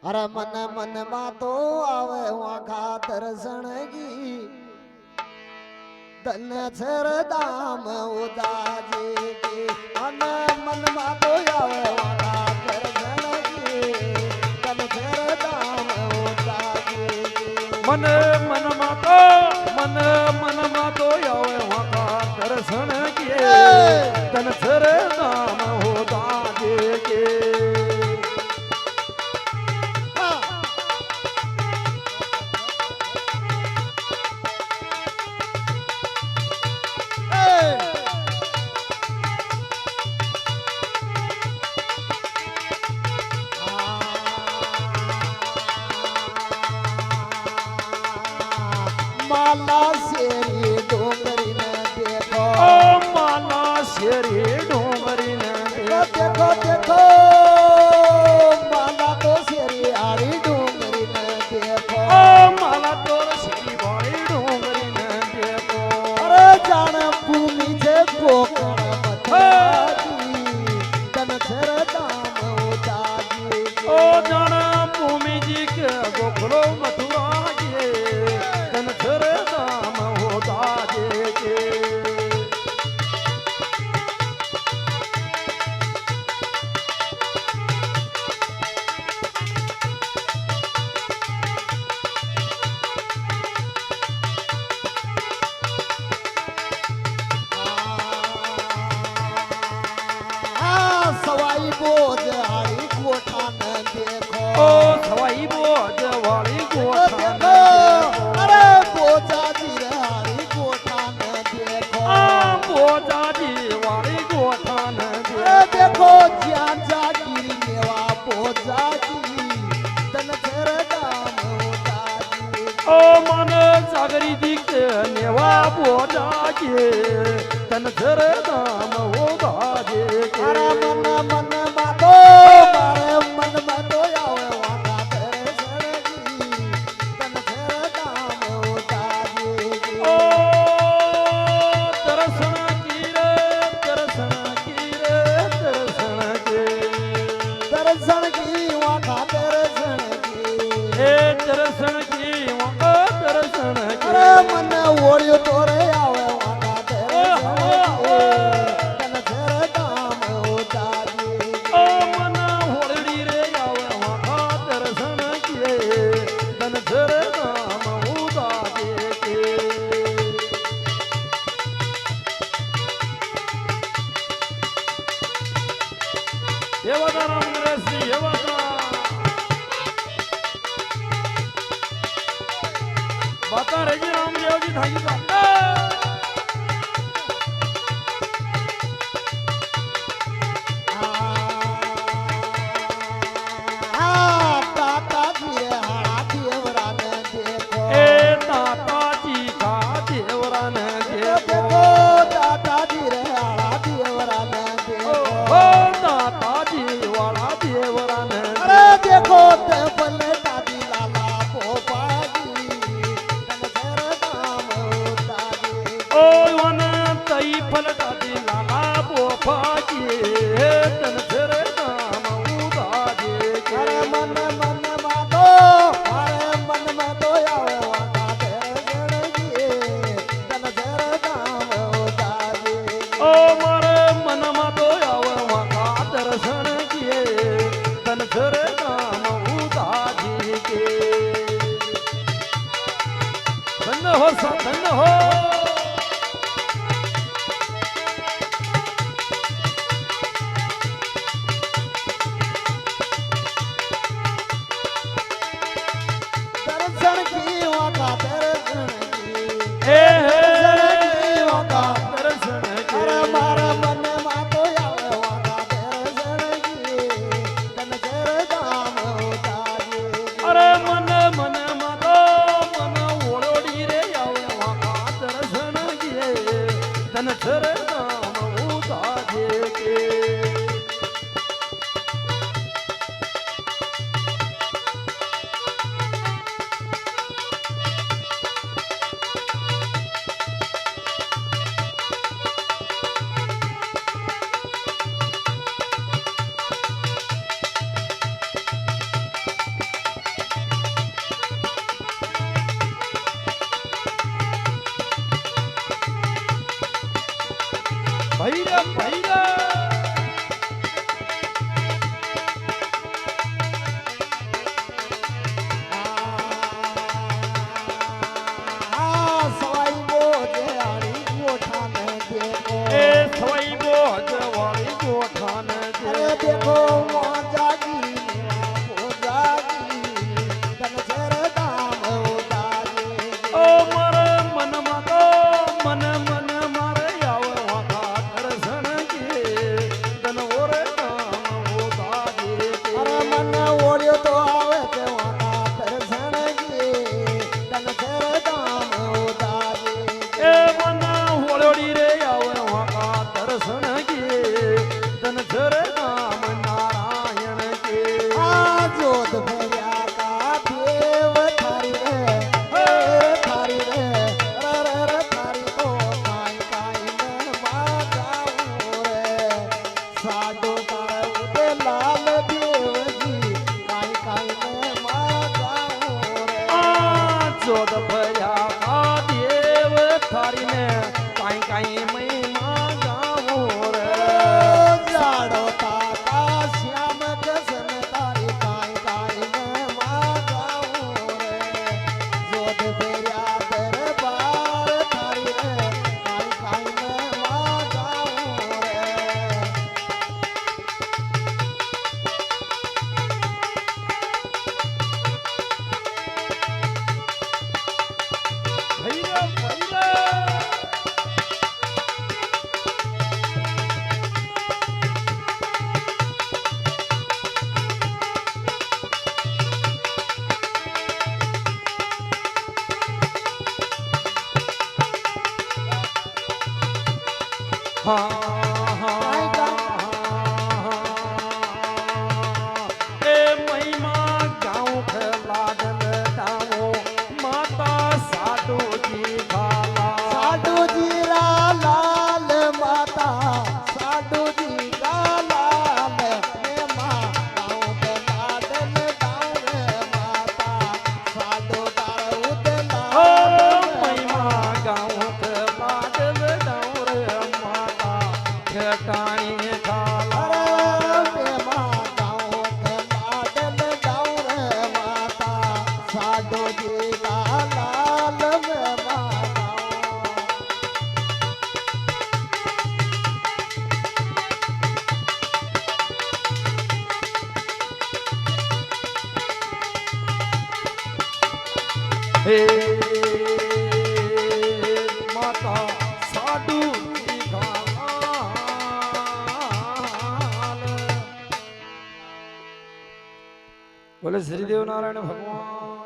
અરે મને મનમાં તો આવે વાંખા દર્શન ગી ધન છર દામ ઉદાજી કી મને મનમાં તો આવે વાંખા દર્શન ગી ધન છર દામ ઉદાજી મને મનમાં તો આવે વાંકા દર્શન કે તન સર નામ હોતા જે કે માલા શેરી ડોંગરી ને દેખો ઓ માલા શેરી ડુંગરી ને દેખો દેખો માલા તો શેરી આડી ડોંગરી ને દેખો ઓ માલા તો શેરી વાળી ડુંગરી ને દેખો અરે જાણ ભૂમિ છે કોકણ મથાજી તન છર દામ ઉદાજી ઓ જાણા ભૂમિજી કે ગોખલો મથુરા જે તન સર નામ હોતા જે કે સવાઈ બોજ હારી કોઠા ને દેખો ઓ સવાઈ બોજ વાળી ગોઠા ને દેખો દેખો અરે બોજાજી રે હારી કોઠા ને દેખો આ બોજાજી વાળી ગોઠા ને અરે દેખો જ્યાં જાગીરી મેવા બોજાજી તન ફેર દામ ઉદાજી ઓ મન સાગરી દીક નેવા બોજાજી તન સર નામ હોતા જે કે અરે મન માં તો મારે મન માં તો આવે વાંકા તેરે સળગી તન ફેર દામ ઉદાજી ઓ દર્શન કીરે દર્શન કીરે દર્શન કે દર્શન કી વાંકા દર્શન કી એ દર્શન કી ઓ દર્શન કે અરે મને ઓળ્યો તો રે આવે વાંકા તેરે સળગી તન ફેર દામ ઉદાજી ઓ મન હોળી રે આવે વાહા દર્શન કે તન ધર નામ ઉદા જે કે એવા રામ નરેશજી એવા બાતા રેજી રામદેવજી થાકી બાતા એ તાતાજી કા દેવરાને દેખો ઓ તાતાજી વાળા દેવરાને ઓ વન તઈ ફલટાજી લાલા બોફાજી તન ધર નામ ઉદા જે કે ઓ મારે મનમાં તો આવે વાંકા દર્શન કે તન ધર નામ ઉદા જે કે ધન્ય હો સા ધન્ય હો દર્શન કી વાંકા દર્શન કી હે હે વાંકા દર્શન કે અરે મારા મનમાં તો આવે વાંકા દર્શન કી તન ઘર દામ ઉદાજી અરે મન મન માં તો મન ઓળોડી રે આવે વાંકા ભૈરા સવાઈ બોજે આડી ગોઠાને દેખો એ સવાઈ બોજ વાળી ગોઠાન અરે દેખો મોજાગી મોજાગી તન છેર દામ ઉતારી ઓ મારે મનમાં તો મન મારે આવે વાંકા દર્શન કે તન ઓરે નામ ઉતારી અરે મન ઓળ્યો તો આવે તે વાના દર્શન કી તન છેર દામ ઉતારી એ મના હોળોડી રે આવે વાંકા દર્શન કે તન જરે નામ નારાયણ કે આ જોત ભર્યા કા દેવ થારી રે થારી રે ર થારી તો કાઈ કાઈ ને માગાવું રે સાડો તારે ઉદે લાલ દેવજી કાઈ કાઈ ને માગાવું રે આ જોત ભર્યા આ દેવ થારીને કાંઈ કાંઈ મહિમા ગાવો રે જાડો તાતા શ્યામ કસન તારી કાઈ કાઈ ને માગાવું રે જોત ભર્યા દરબાર થારી રે કાઈ કાઈ ને માગાવું રે ભૈરા ભૈરા એ મહિમા ગાઉં ખેલાડન ડાવો માતા સાડુજી ખાલા સાડુજી લાલ માતા સાડુજી લાલ મે માં ગાઉં કે લાડન ગાઉં રે માતા સાડુ તાર ઓ ઉદલા મહિમા ગાઉં ખેલાડન ડાવો રે માતા ઠેકાણી ખાલા અરે મે માં ગાઉં કે લાડન ગાઉં રે માતા સાડુજી લાલ મે માં ગાઉં હે માતા સાડુ બોલે શ્રીદેવ નારાયણ ભગવાન